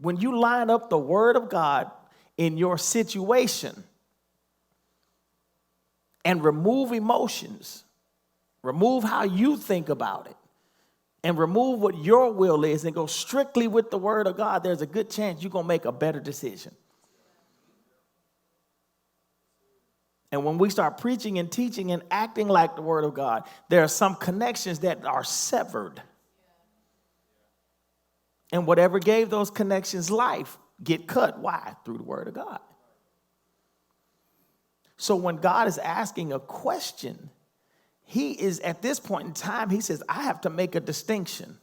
when you line up the word of God in your situation and remove emotions, remove how you think about it, and remove what your will is and go strictly with the word of God, there's a good chance you're going to make a better decision. And when we start preaching and teaching and acting like the word of God, there are some connections that are severed. And whatever gave those connections life get cut. Why? Through the word of God. So when God is asking a question, he is at this point in time, he says, I have to make a distinction.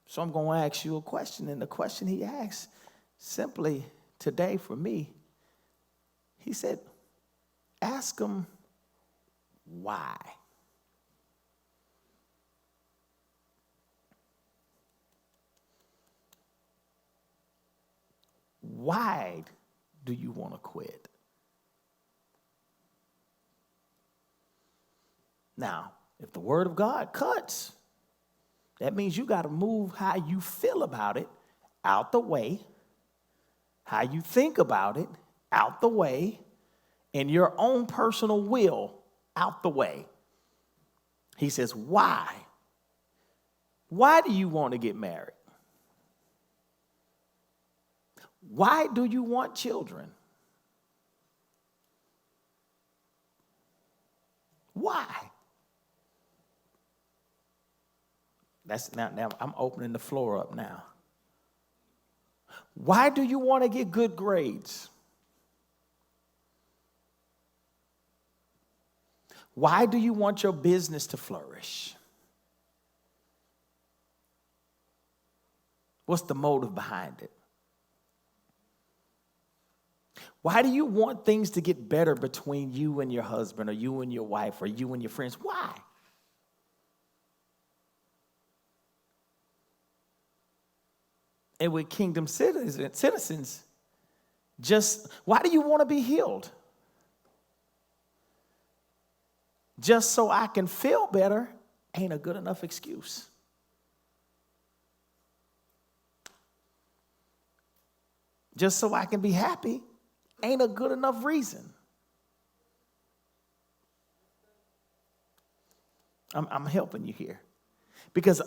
So I'm going to ask you a question. And the question he asks simply today for me, he said, ask him why. Why do you want to quit? Now, if the word of God cuts, that means you got to move how you feel about it out the way, how you think about it out the way, and your own personal will out the way. He says, why? Why do you want to get married? Why do you want children? Why? Now I'm opening the floor up now. Why do you want to get good grades? Why do you want your business to flourish? What's the motive behind it? Why do you want things to get better between you and your husband or you and your wife or you and your friends? Why? And with kingdom citizens, just why do you want to be healed? Just so I can feel better ain't a good enough excuse. Just so I can be happy ain't a good enough reason. I'm helping you here. Because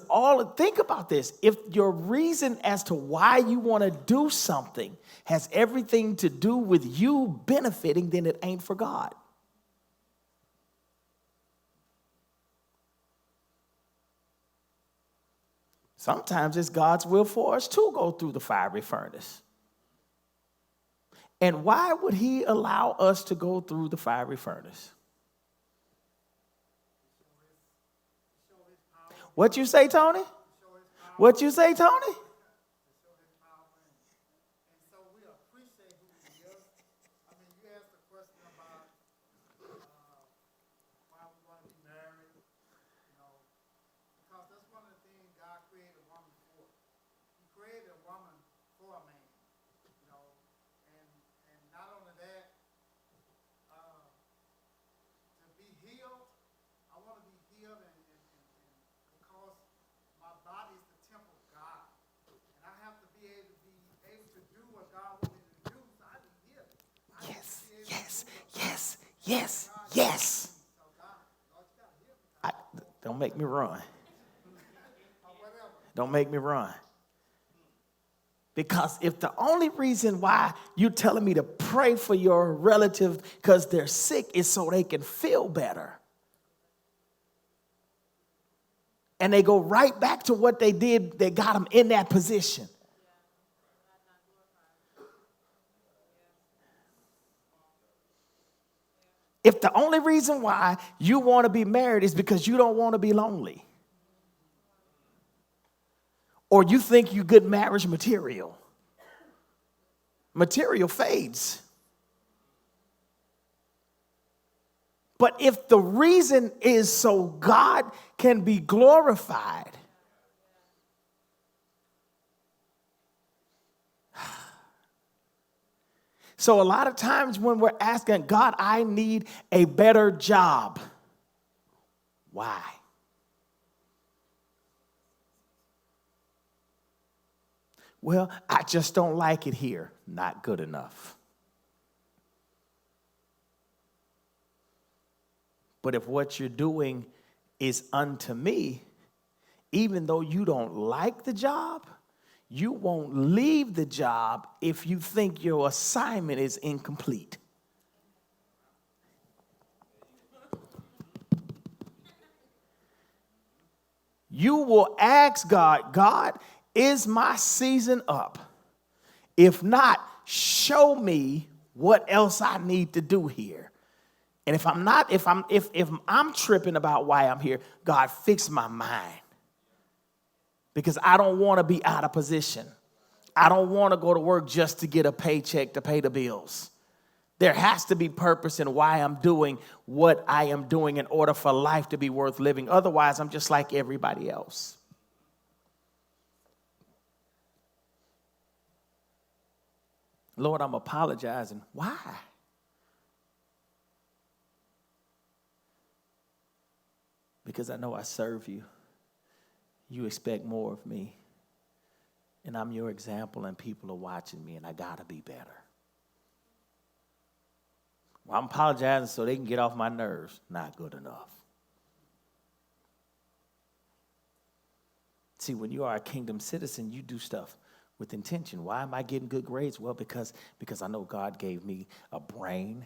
think about this. If your reason as to why you want to do something has everything to do with you benefiting, then it ain't for God. Sometimes it's God's will for us to go through the fiery furnace. And why would he allow us to go through the fiery furnace? What you say, Tony? What you say, Tony? Yes. Don't make me run. Don't make me run. Because if the only reason why you're telling me to pray for your relative because they're sick is so they can feel better. And they go right back to what they did that got them in that position. If the only reason why you want to be married is because you don't want to be lonely, or you think you're good marriage material, material fades. But if the reason is so God can be glorified, so a lot of times when we're asking God, I need a better job. Why? Well, I just don't like it here. Not good enough. But if what you're doing is unto me, even though you don't like the job, you won't leave the job if you think your assignment is incomplete. You will ask God, God, is my season up? If not, show me what else I need to do here. And if I'm tripping about why I'm here, God, fix my mind. Because I don't want to be out of position. I don't want to go to work just to get a paycheck to pay the bills. There has to be purpose in why I'm doing what I am doing in order for life to be worth living. Otherwise, I'm just like everybody else. Lord, I'm apologizing. Why? Because I know I serve you. You expect more of me. And I'm your example, and people are watching me, and I got to be better. Well, I'm apologizing so they can get off my nerves. Not good enough. See, when you are a kingdom citizen, you do stuff with intention. Why am I getting good grades? Well, because I know God gave me a brain.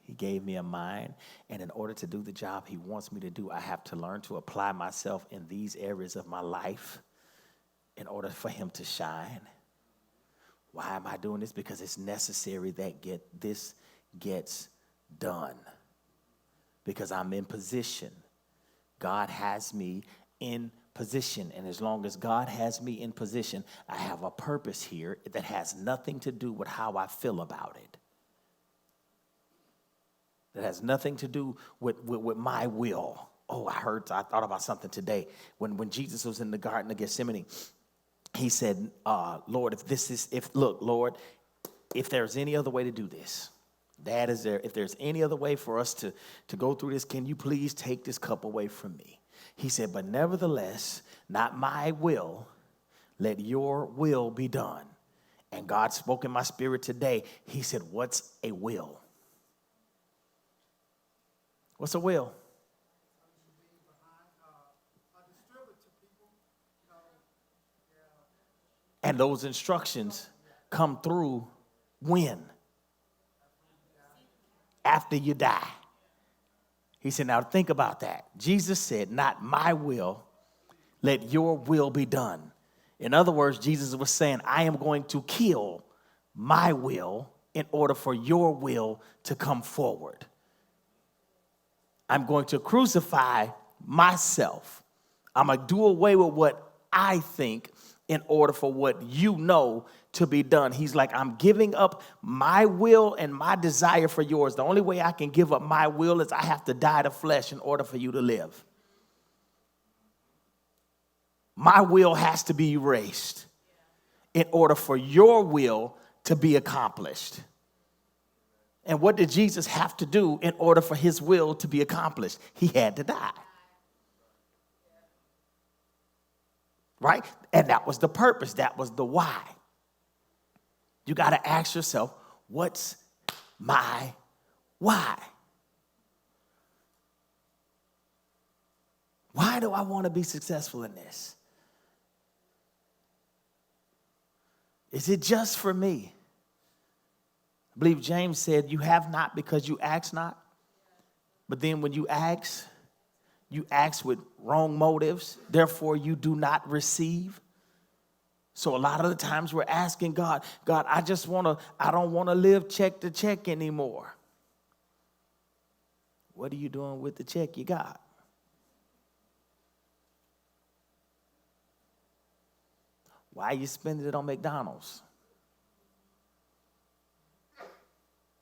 He gave me a mind. And in order to do the job he wants me to do, I have to learn to apply myself in these areas of my life in order for him to shine. Why am I doing this? Because it's necessary that this gets done. Because I'm in position. God has me in position. And as long as God has me in position, I have a purpose here that has nothing to do with how I feel about it. That has nothing to do with my will. Oh, I thought about something today. When Jesus was in the Garden of Gethsemane, he said, Lord, Lord, if there's any other way to do this, Dad is there. If there's any other way for us to go through this, can you please take this cup away from me? He said, but nevertheless, not my will, let your will be done. And God spoke in my spirit today. He said, what's a will? What's a will? And those instructions come through when? After you die. He said, now think about that. Jesus said, not my will, let your will be done. In other words, Jesus was saying, I am going to kill my will in order for your will to come forward. I'm going to crucify myself. I'm going to do away with what I think in order for what you know to be done. He's like, I'm giving up my will and my desire for yours. The only way I can give up my will is I have to die to flesh in order for you to live. My will has to be erased in order for your will to be accomplished. And what did Jesus have to do in order for his will to be accomplished? He had to die. Right? And that was the purpose. That was the why. You got to ask yourself, what's my why? Why do I want to be successful in this? Is it just for me? I believe James said, you have not because you ask not. But then when you ask with wrong motives. Therefore, you do not receive. So a lot of the times we're asking God, I don't want to live check to check anymore. What are you doing with the check you got? Why are you spending it on McDonald's?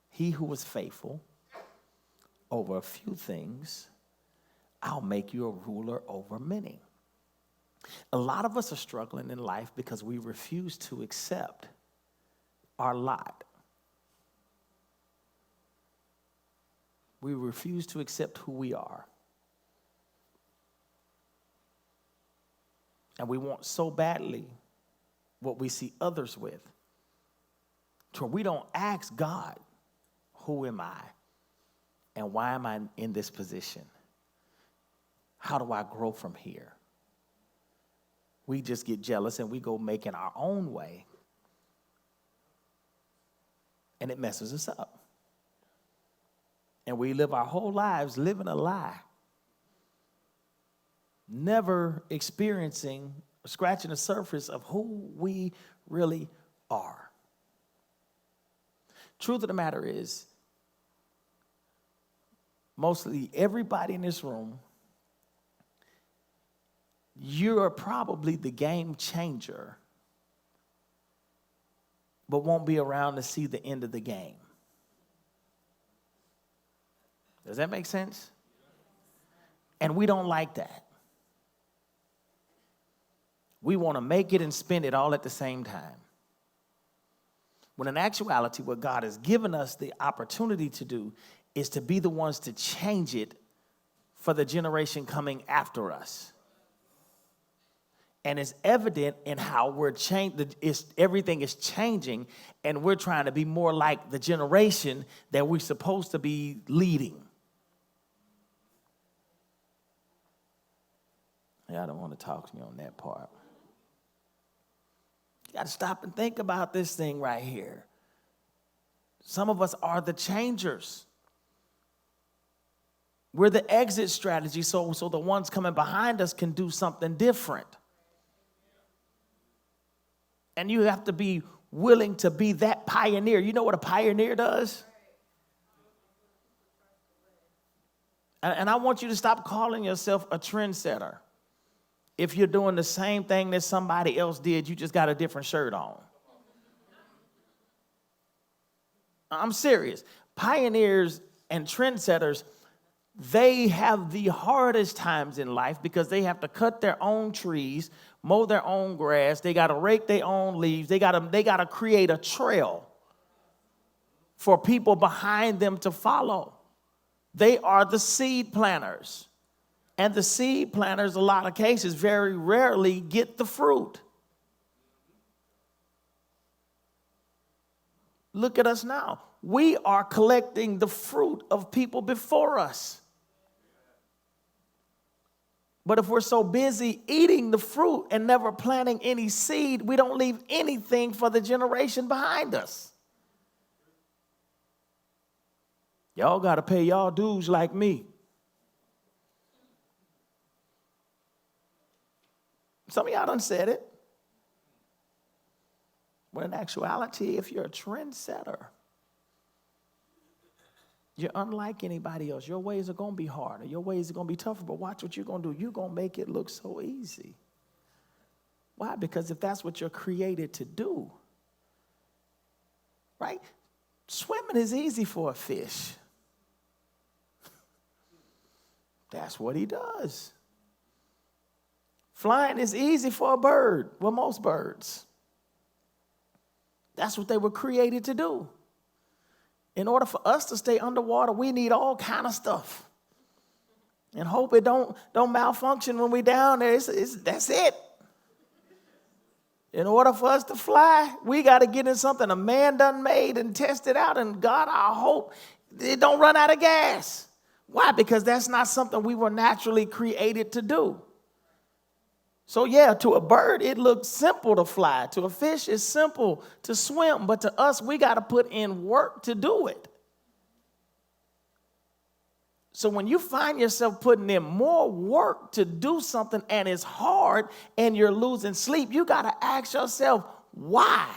He who was faithful over a few things, I'll make you a ruler over many. A lot of us are struggling in life because we refuse to accept our lot. We refuse to accept who we are. And we want so badly what we see others with. So we don't ask God, who am I? And why am I in this position? How do I grow from here? We just get jealous and we go making our own way. And it messes us up. And we live our whole lives living a lie. Never experiencing, scratching the surface of who we really are. Truth of the matter is, mostly everybody in this room, you're probably the game changer, but won't be around to see the end of the game. Does that make sense? And we don't like that. We want to make it and spend it all at the same time. When in actuality, what God has given us the opportunity to do is to be the ones to change it for the generation coming after us. And it's evident in how we're everything is changing, and we're trying to be more like the generation that we're supposed to be leading. Y'all don't want to talk to me on that part. You got to stop and think about this thing right here. Some of us are the changers. We're the exit strategy, so the ones coming behind us can do something different. And you have to be willing to be that pioneer. You know what a pioneer does? And I want you to stop calling yourself a trendsetter. If you're doing the same thing that somebody else did, you just got a different shirt on. I'm serious. Pioneers and trendsetters, they have the hardest times in life because they have to cut their own trees, mow their own grass. They got to rake their own leaves. They got to create a trail for people behind them to follow. They are the seed planters. And the seed planters, a lot of cases, very rarely get the fruit. Look at us now. We are collecting the fruit of people before us. But if we're so busy eating the fruit and never planting any seed, we don't leave anything for the generation behind us. Y'all got to pay y'all dues like me. Some of y'all done said it. But in actuality, if you're a trendsetter, you're unlike anybody else. Your ways are going to be harder. Your ways are going to be tougher. But watch what you're going to do. You're going to make it look so easy. Why? Because if that's what you're created to do, right? Swimming is easy for a fish. That's what he does. Flying is easy for a bird. Well, most birds. That's what they were created to do. In order for us to stay underwater, we need all kind of stuff. And hope it don't malfunction when we're down there. That's it. In order for us to fly, we got to get in something a man done made and test it out. And God, I hope it don't run out of gas. Why? Because that's not something we were naturally created to do. So yeah, to a bird, it looks simple to fly. To a fish, it's simple to swim. But to us, we got to put in work to do it. So when you find yourself putting in more work to do something and it's hard and you're losing sleep, you got to ask yourself, why?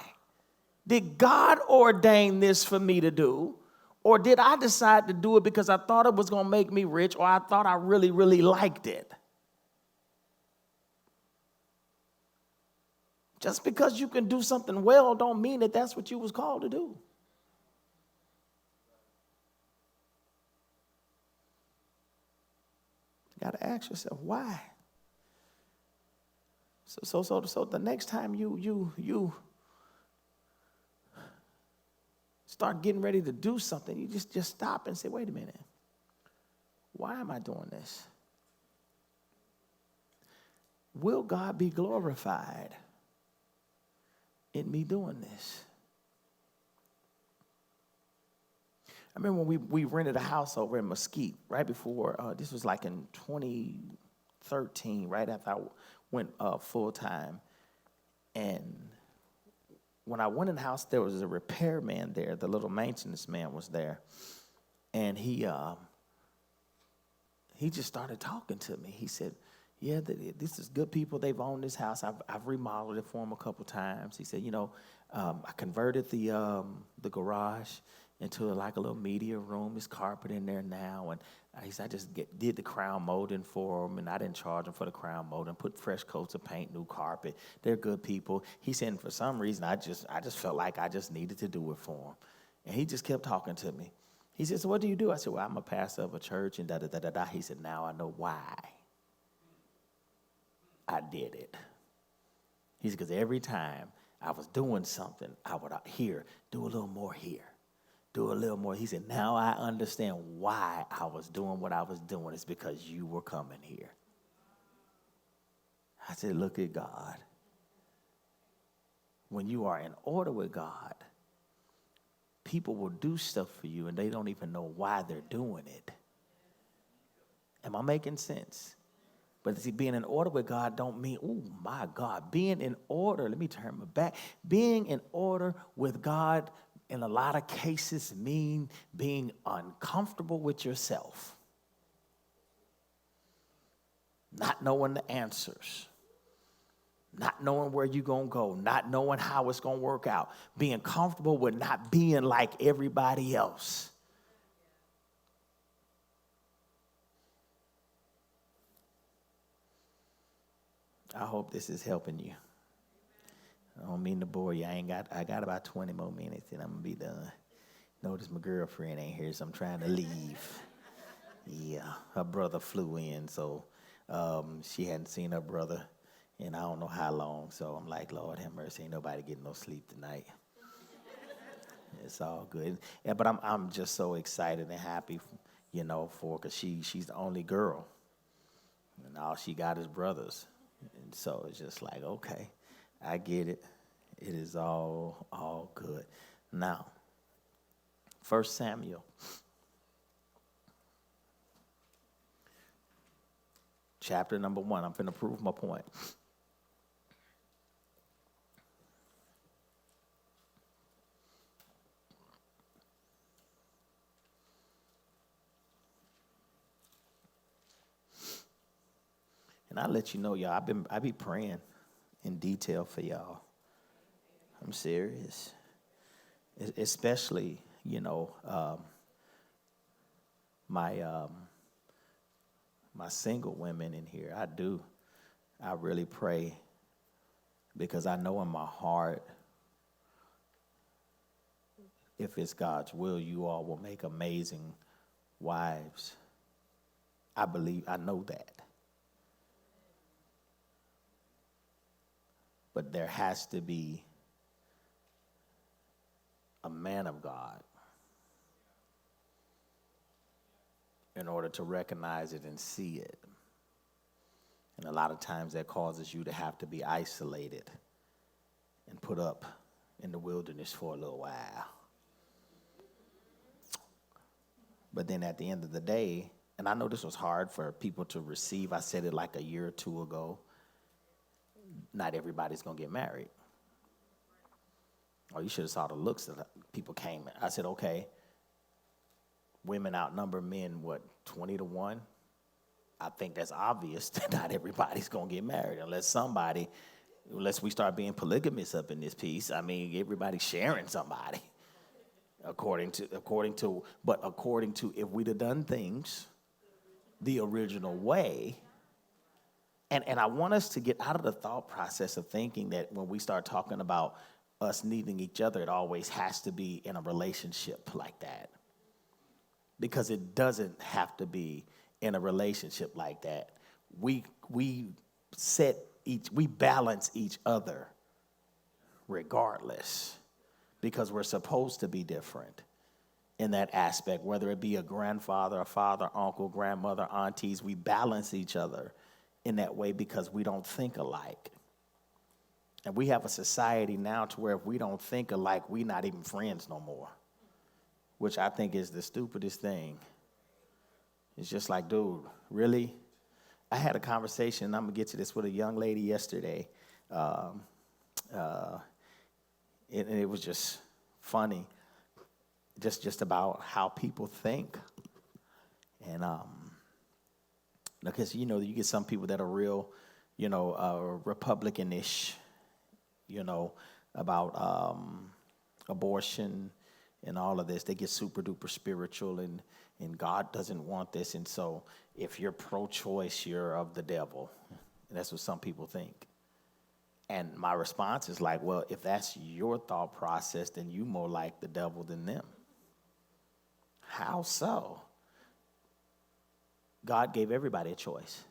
Did God ordain this for me to do? Or did I decide to do it because I thought it was going to make me rich, or I thought I really, really liked it? Just because you can do something well don't mean that that's what you was called to do. You got to ask yourself, why? So the next time you start getting ready to do something, you just stop and say, wait a minute. Why am I doing this? Will God be glorified in me doing this? I remember when we rented a house over in Mesquite right before, this was like in 2013, right after I went full time. And when I went in the house, there was a repairman there. The little maintenance man was there. And he just started talking to me. He said, yeah, this is good people. They've owned this house. I've remodeled it for them a couple times. He said, I converted the garage into like a little media room. There's carpet in there now. And he said, I just did the crown molding for them, and I didn't charge them for the crown molding. Put fresh coats of paint, new carpet. They're good people. He said, for some reason, I just felt like I just needed to do it for them. And he just kept talking to me. He said, so what do you do? I said, well, I'm a pastor of a church and da-da-da-da-da. He said, now I know why I did it. He said, because every time I was doing something, I would hear, do a little more here. Do a little more. He said, now I understand why I was doing what I was doing. It's because you were coming here. I said, look at God. When you are in order with God, people will do stuff for you and they don't even know why they're doing it. Am I making sense? But see, being in order with God don't mean, oh my God, being in order, let me turn my back. Being in order with God in a lot of cases mean being uncomfortable with yourself. Not knowing the answers. Not knowing where you're going to go. Not knowing how it's going to work out. Being comfortable with not being like everybody else. I hope this is helping you. I don't mean to bore you. I got about 20 more minutes and I'm going to be done. Notice my girlfriend ain't here, so I'm trying to leave. Yeah, her brother flew in, so she hadn't seen her brother in I don't know how long. So I'm like, Lord have mercy, ain't nobody getting no sleep tonight. It's all good. Yeah, but I'm just so excited and happy, for because she's the only girl. And all she got is brothers. And so it's just like, okay, I get it. It is all good. Now, 1 Samuel. Chapter number 1. I'm going to prove my point. And I'll let you know, y'all, I be praying in detail for y'all. I'm serious. Especially, my single women in here. I really pray because I know in my heart, if it's God's will, you all will make amazing wives. I know that. But there has to be a man of God in order to recognize it and see it. And a lot of times that causes you to have to be isolated and put up in the wilderness for a little while. But then at the end of the day, and I know this was hard for people to receive. I said it like a year or two ago. Not everybody's going to get married. Oh, you should have saw the looks that people came. I said, okay, women outnumber men, 20-1? I think that's obvious that not everybody's going to get married unless we start being polygamous up in this piece. I mean, everybody's sharing somebody. According to if we'd have done things the original way. And I want us to get out of the thought process of thinking that when we start talking about us needing each other, it always has to be in a relationship like that. Because it doesn't have to be in a relationship like that. We balance each other regardless, because we're supposed to be different in that aspect, whether it be a grandfather, a father, uncle, grandmother, aunties. We balance each other in that way because we don't think alike. And we have a society now to where if we don't think alike, we're not even friends no more, which I think is the stupidest thing. It's just like, dude, really? I had a conversation, and I'm going to get to this, with a young lady yesterday. And it was just funny, just about how people think. And because, you get some people that are real, Republican-ish, about abortion and all of this. They get super duper spiritual, and God doesn't want this. And so if you're pro-choice, you're of the devil. And that's what some people think. And my response is like, well, if that's your thought process, then you more like the devil than them. How so? God gave everybody a choice.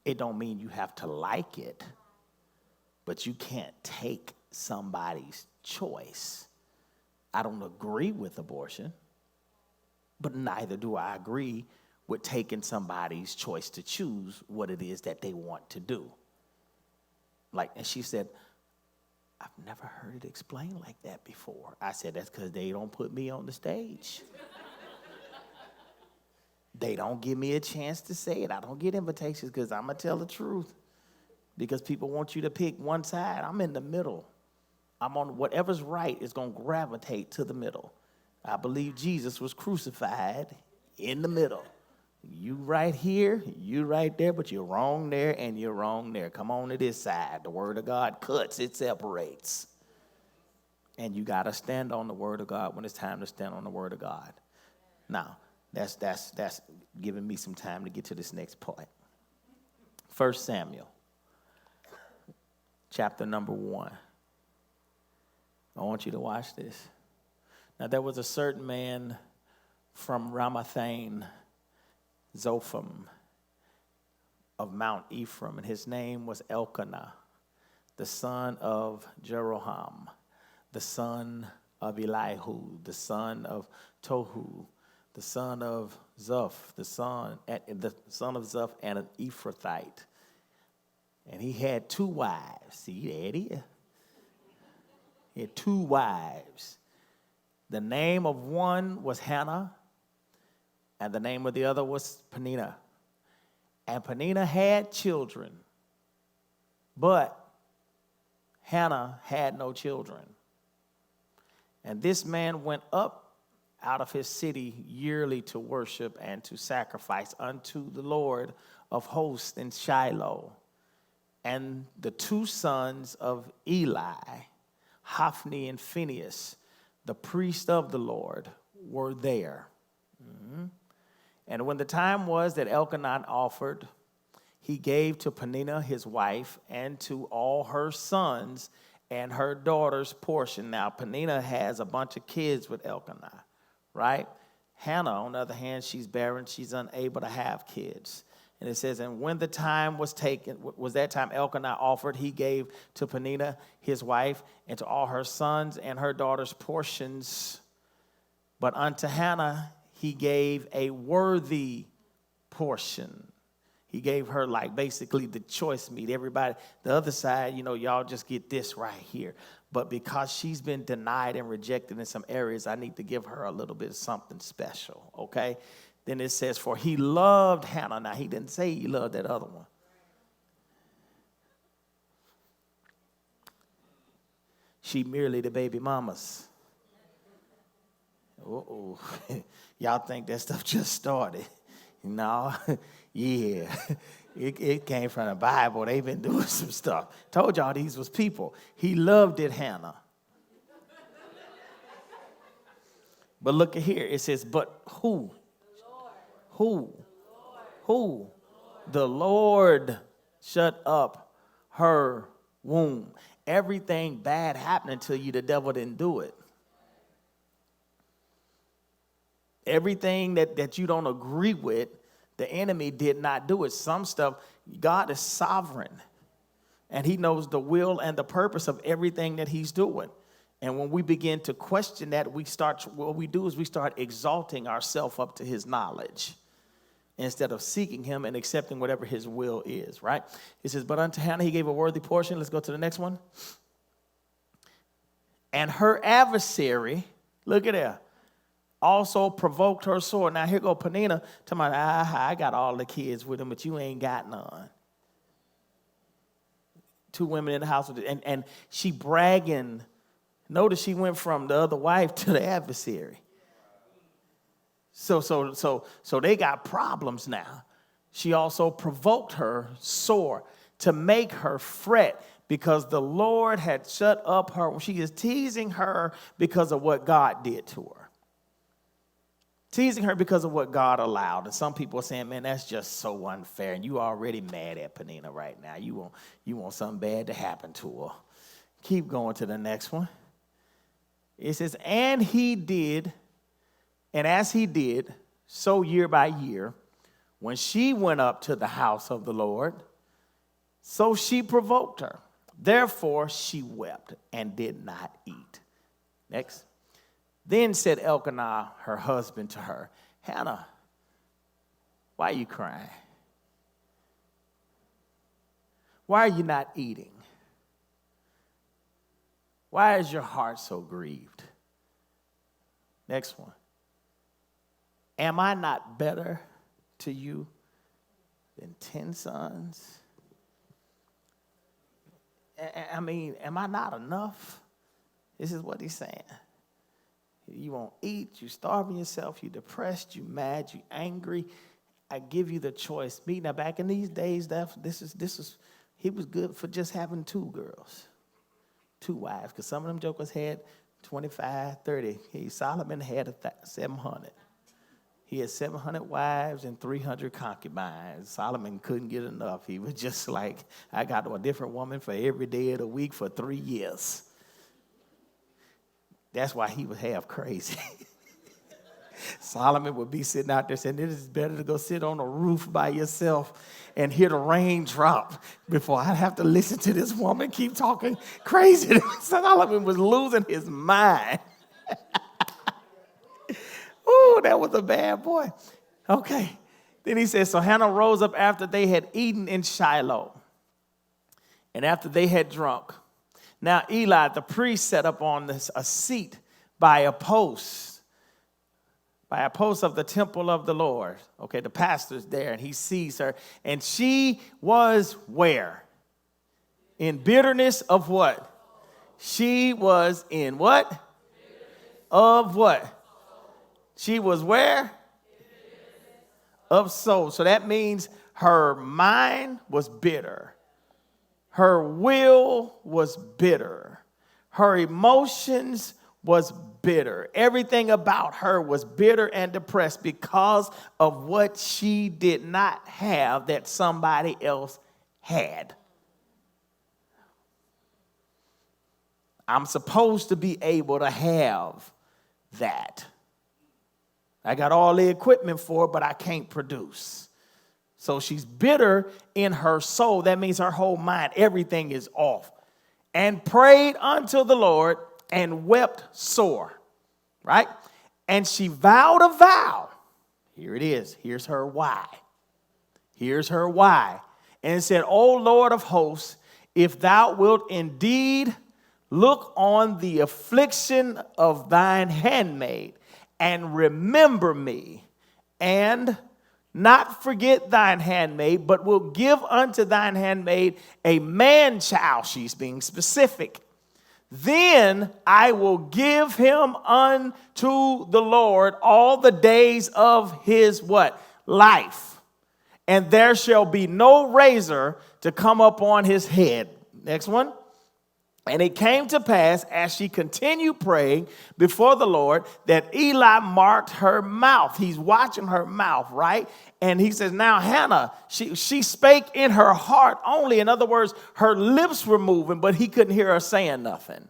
It don't mean you have to like it, but you can't take somebody's choice. I don't agree with abortion, but neither do I agree with taking somebody's choice to choose what it is that they want to do. And she said, I've never heard it explained like that before. I said, that's because they don't put me on the stage. They don't give me a chance to say it. I don't get invitations because I'm going to tell the truth. Because people want you to pick one side. I'm in the middle. I'm on whatever's right is going to gravitate to the middle. I believe Jesus was crucified in the middle. You right here, you right there, but you're wrong there and you're wrong there. Come on to this side. The word of God cuts, it separates. And you got to stand on the word of God when it's time to stand on the word of God. Now, that's giving me some time to get to this next point. 1 Samuel, chapter number 1. I want you to watch this. Now, there was a certain man from Ramathaim, Zophim, of Mount Ephraim, and his name was Elkanah, the son of Jeroham, the son of Elihu, the son of Tohu, the son of Zuph, the son of Zuph, and an Ephrathite. And he had 2 wives. See, there it is. He had 2 wives. The name of one was Hannah, and the name of the other was Peninnah. And Peninnah had children, but Hannah had no children. And this man went up out of his city yearly to worship and to sacrifice unto the Lord of hosts in Shiloh. And the 2 sons of Eli, Hophni and Phinehas, the priest of the Lord, were there. Mm-hmm. And when the time was that Elkanah offered, he gave to Peninnah his wife and to all her sons and her daughters portion. Now, Peninnah has a bunch of kids with Elkanah, right? Hannah, on the other hand, she's barren. She's unable to have kids. And it says, and when the time was taken, was that time Elkanah offered, he gave to Peninnah his wife and to all her sons and her daughters portions. But unto Hannah he gave a worthy portion. He gave her basically the choice meat. Everybody, the other side, y'all just get this right here. But because she's been denied and rejected in some areas, I need to give her a little bit of something special, okay? Then it says, for he loved Hannah. Now, he didn't say he loved that other one. She merely the baby mamas. Uh-oh. Y'all think that stuff just started. No, yeah. It came from the Bible. They've been doing some stuff. Told y'all these was people. He loved it, Hannah. But look at here. It says, but who? Who? Who? The Lord shut up her womb. Everything bad happening to you, the devil didn't do it. Everything that you don't agree with, the enemy did not do it. Some stuff, God is sovereign. And he knows the will and the purpose of everything that he's doing. And when we begin to question that, what we do is we start exalting ourselves up to his knowledge. instead of seeking him and accepting whatever his will is, right? It says, but unto Hannah he gave a worthy portion. Let's go to the next one. And her adversary, look at that, also provoked her sore. Now here go Peninnah to my, I got all the kids with him, but you ain't got none. 2 women in the house, and she bragging. Notice she went from the other wife to the adversary. So they got problems now. She also provoked her sore to make her fret because the Lord had shut up her. She is teasing her because of what God did to her. Teasing her because of what God allowed. And some people are saying, man, that's just so unfair. And you already mad at Peninnah right now. You want something bad to happen to her. Keep going to the next one. It says, and as he did, so year by year, when she went up to the house of the Lord, so she provoked her. Therefore she wept and did not eat. Next. Then said Elkanah, her husband, to her, Hannah, why are you crying? Why are you not eating? Why is your heart so grieved? Next one. Am I not better to you than 10 sons? I mean, am I not enough? This is what he's saying. You won't eat, you starving yourself, you depressed, you mad, you angry. I give you the choice. Now back in these days, he was good for just having 2 girls, 2 wives, because some of them jokers had 25, 30. Solomon had 700. He had 700 wives and 300 concubines. Solomon couldn't get enough. He was just like, I got a different woman for every day of the week for 3 years. That's why he was half crazy. Solomon would be sitting out there saying, it is better to go sit on a roof by yourself and hear the rain drop before I have to listen to this woman keep talking crazy. Solomon was losing his mind. Ooh, that was a bad boy. Okay. Then he says, so Hannah rose up after they had eaten in Shiloh and after they had drunk. Now Eli, the priest, set up on a seat by a post of the temple of the Lord. Okay, the pastor's there, and he sees her. And she was where? In bitterness of what? She was in what? Of what? She was where? Of soul. So that means her mind was bitter. Her will was bitter. Her emotions was bitter. Everything about her was bitter and depressed because of what she did not have that somebody else had. I'm supposed to be able to have that. I got all the equipment for it, but I can't produce. So she's bitter in her soul. That means her whole mind, everything is off. And prayed unto the Lord and wept sore, right? And she vowed a vow. Here it is. Here's her why. Here's her why. And said, O Lord of hosts, if thou wilt indeed look on the affliction of thine handmaid and remember me and not forget thine handmaid, but will give unto thine handmaid a man child. She's being specific. Then I will give him unto the Lord all the days of his what? Life. And there shall be no razor to come up on his head. Next one. And it came to pass, as she continued praying before the Lord, that Eli marked her mouth. He's watching her mouth, right? And he says, now Hannah, she spake in her heart only. In other words, her lips were moving, but he couldn't hear her saying nothing.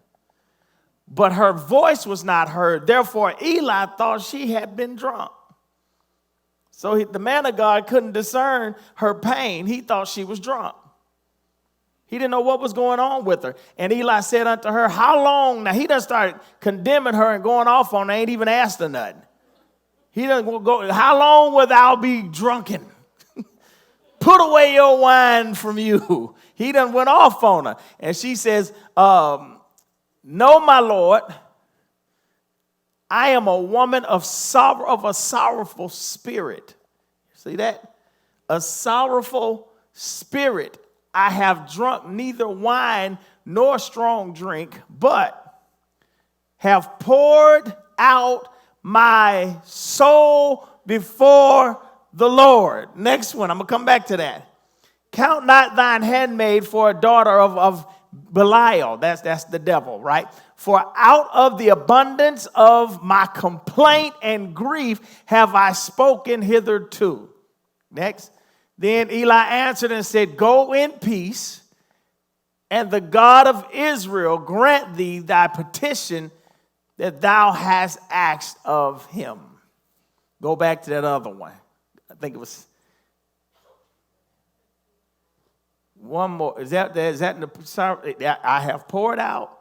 But her voice was not heard. Therefore, Eli thought she had been drunk. So the man of God couldn't discern her pain. He thought she was drunk. He didn't know what was going on with her. And Eli said unto her, how long? Now he done started condemning her and going off on her, ain't even asked her nothing. He doesn't go, how long will thou be drunken? Put away your wine from you. He done went off on her. And she says, no, my Lord, I am a woman of a sorrowful spirit. See that? A sorrowful spirit. I have drunk neither wine nor strong drink, but have poured out my soul before the Lord. Next one, I'm going to come back to that. Count not thine handmaid for a daughter of Belial. That's the devil, right? For out of the abundance of my complaint and grief have I spoken hitherto. Next. Then Eli answered and said, go in peace, and the God of Israel grant thee thy petition that thou hast asked of him. Go back to that other one. I think it was one more. Is that in the, I have poured out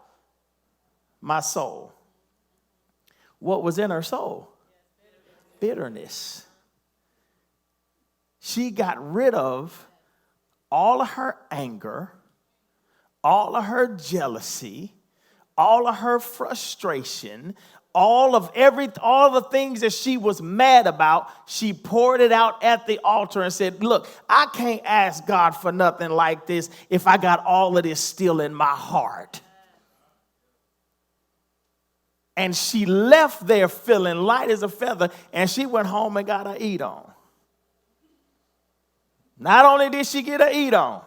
my soul. What was in her soul? Bitterness. She got rid of all of her anger, all of her jealousy, all of her frustration, all the things that she was mad about. She poured it out at the altar and said, look, I can't ask God for nothing like this if I got all of this still in my heart. And she left there feeling light as a feather, and she went home and got her eat on. Not only did she get her eat on,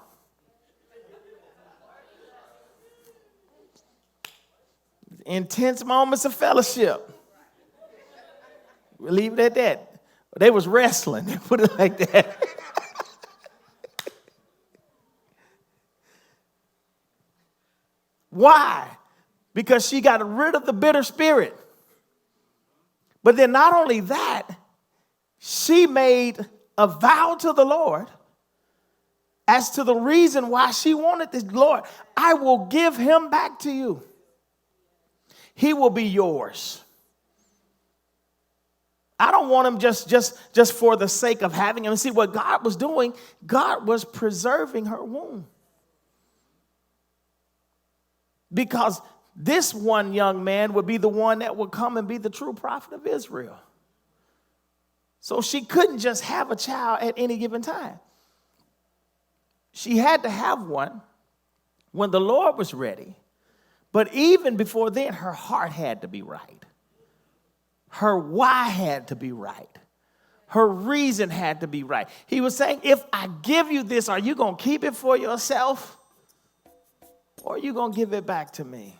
intense moments of fellowship. We'll leave it at that. They was wrestling. They put it like that. Why? Because she got rid of the bitter spirit. But then not only that, she made a vow to the Lord as to the reason why she wanted this. Lord, I will give him back to you. He will be yours. I don't want him just for the sake of having him. See what God was doing, God was preserving her womb. Because this one young man would be the one that would come and be the true prophet of Israel. So she couldn't just have a child at any given time. She had to have one when the Lord was ready. But even before then, her heart had to be right. Her why had to be right. Her reason had to be right. He was saying, if I give you this, are you going to keep it for yourself? Or are you going to give it back to me?